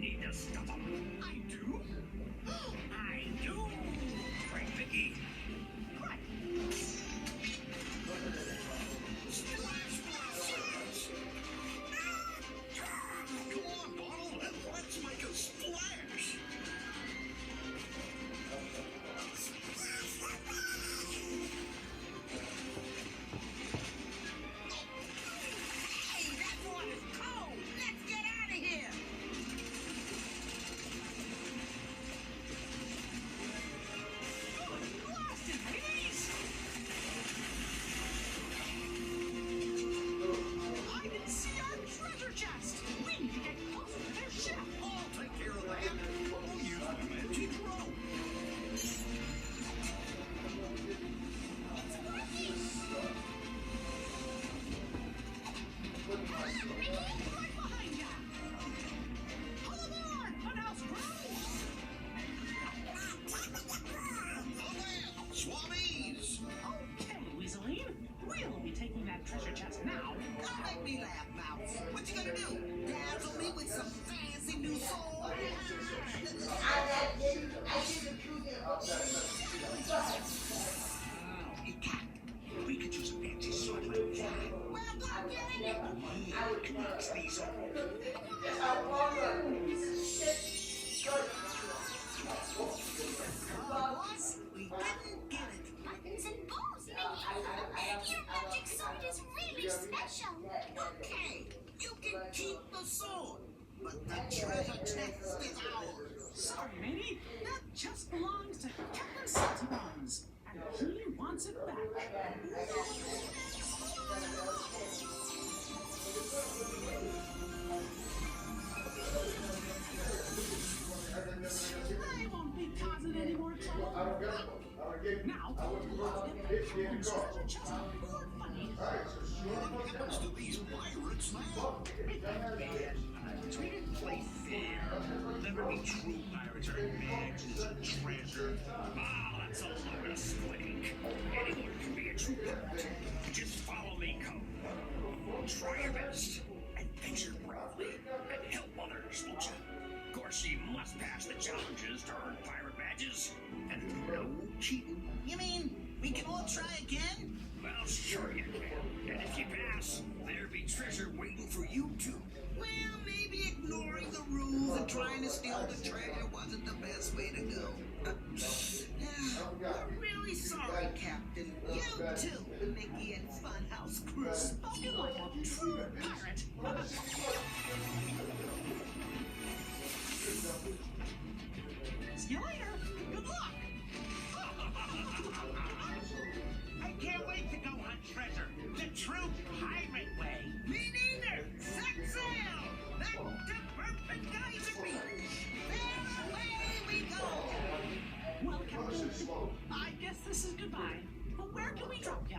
need to stop them. I do? I do! Frank Vicky. Right. Come on, Bottle. Let's make a splash. Hey, that water's cold. Let's get out of here. Blast it, ladies! I didn't see our treasure chest. We need to get closer to their ship. I'll take care of that. I'll use my magic rope. It's working. Ah, Ricky, Right behind ya. All aboard, Funhouse crew. Swabbies! Okay, Weaseline. We'll be taking that treasure chest now. Don't make me laugh, Mouse. What you gonna do? Dazzle me with some fancy new sword? You can't. We could use a fancy sword like that. Well, go get it. It knocks these off. Boss, we didn't get it. Buttons and balls, Mickey. Your magic sword is really special. Okay, you can keep the sword, but the treasure chest is ours. Sorry, matey. That just belongs to Captain Saltybones. And he wants it back. I won't be causing any more trouble. Now, let's get that treasure chest more funny. What happens to these pirates now? We didn't play fair. Never be true pirates are managers of treasure. Ah, that's a load of squink. Anyone can be a true pirate. Just follow me, code. Try your best. Adventure bravely. And help others, won't you? Of course, you must pass the challenges to earn pirate badges. And no cheating. You mean we can all try again? Well, sure you can. And if you pass, there'll be treasure waiting for you too. Well, maybe ignoring the rules and trying to steal the treasure wasn't the best way to go. I'm really sorry, Captain. You too, Mickey and Funhouse crew. Spoken like a true pirate. See you later. Good luck. I can't wait to go hunt treasure the true pirate way. Me neither. Set sail. Back to Perfect Geyser Beach. There away we go. Well, Captain, I guess this is goodbye. But where can we drop you?